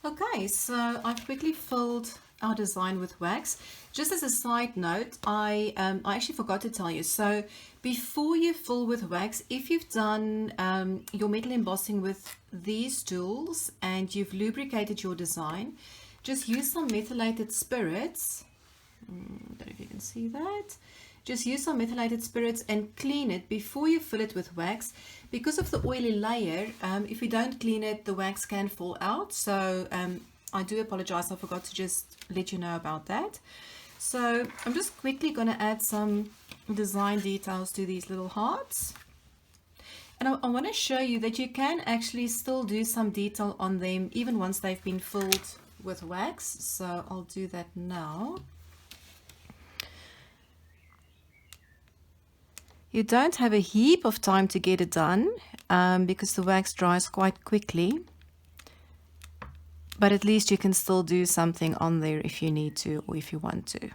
Okay, so I've quickly filled our design with wax. Just as a side note, I actually forgot to tell you. So before you fill with wax, if you've done your metal embossing with these tools and you've lubricated your design, just use some methylated spirits. I don't know if you can see that. Just use some methylated spirits and clean it before you fill it with wax. Because of the oily layer, if you don't clean it, the wax can fall out. So I do apologize, I forgot to just let you know about that. So I'm just quickly going to add some design details to these little hearts. And I want to show you that you can actually still do some detail on them even once they've been filled with wax. So I'll do that now. You don't have a heap of time to get it done because the wax dries quite quickly. But at least you can still do something on there if you need to or if you want to.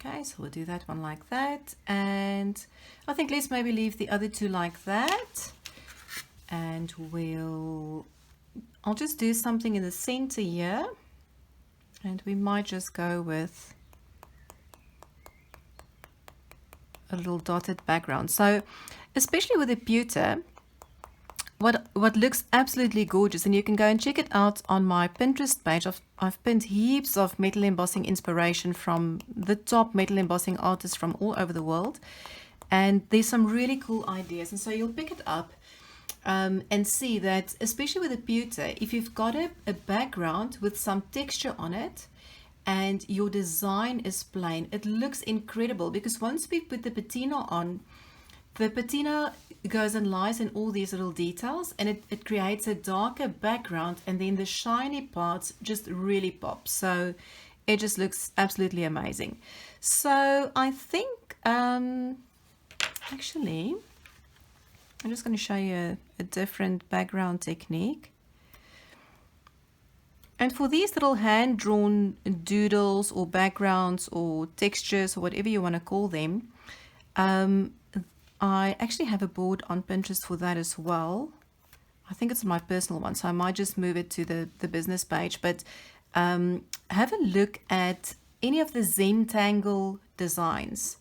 Okay, so we'll do that one like that, and I think let's maybe leave the other two like that, and I'll just do something in the center here, and we might just go with a little dotted background. So especially with the pewter, what looks absolutely gorgeous, and you can go and check it out on my Pinterest page. I've pinned heaps of metal embossing inspiration from the top metal embossing artists from all over the world, and there's some really cool ideas. And so you'll pick it up and see that, especially with the pewter, if you've got a background with some texture on it and your design is plain, it looks incredible, because once we put the patina on, the patina goes and lies in all these little details, and it creates a darker background, and then the shiny parts just really pop. So it just looks absolutely amazing. So I think actually I'm just going to show you a different background technique. And for these little hand-drawn doodles or backgrounds or textures or whatever you want to call them, I actually have a board on Pinterest for that as well. I think it's my personal one, so I might just move it to the business page. But have a look at any of the Zentangle designs.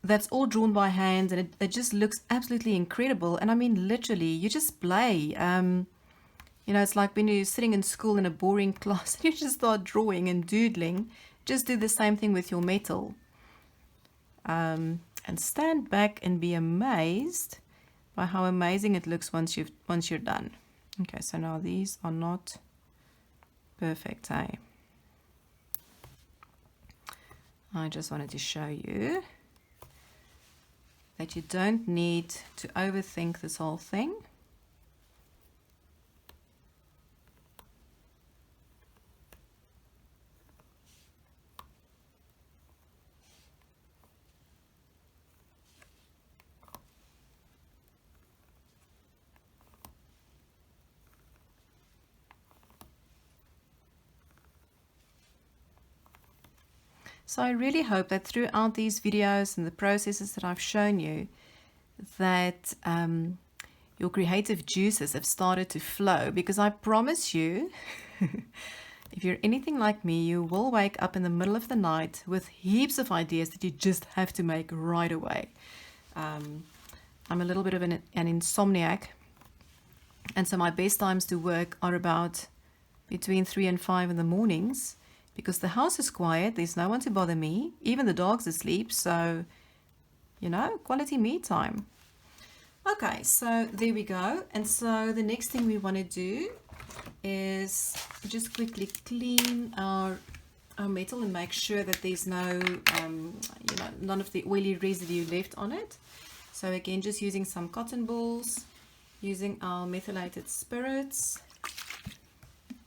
That's all drawn by hand, and it just looks absolutely incredible. And I mean, literally, you just play. You know, it's like when you're sitting in school in a boring class and you just start drawing and doodling. Just do the same thing with your metal. And stand back and be amazed by how amazing it looks once you're done. Okay, so now these are not perfect, hey? I just wanted to show you that you don't need to overthink this whole thing. So I really hope that throughout these videos and the processes that I've shown you, that your creative juices have started to flow, because I promise you, if you're anything like me, you will wake up in the middle of the night with heaps of ideas that you just have to make right away. I'm a little bit of an insomniac, and so my best times to work are about between 3 and 5 in the mornings, because the house is quiet, there's no one to bother me, even the dog's asleep, so, you know, quality me time. Okay, so there we go. And so the next thing we want to do is just quickly clean our metal and make sure that there's no, you know, none of the oily residue left on it. So again, just using some cotton balls, using our methylated spirits.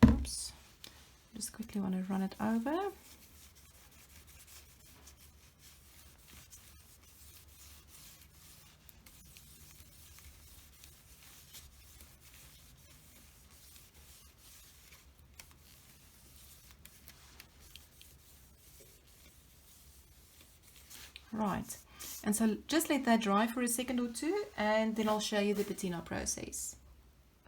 Oops. Just quickly want to run it over. Right. And so just let that dry for a second or two, and then I'll show you the patina process.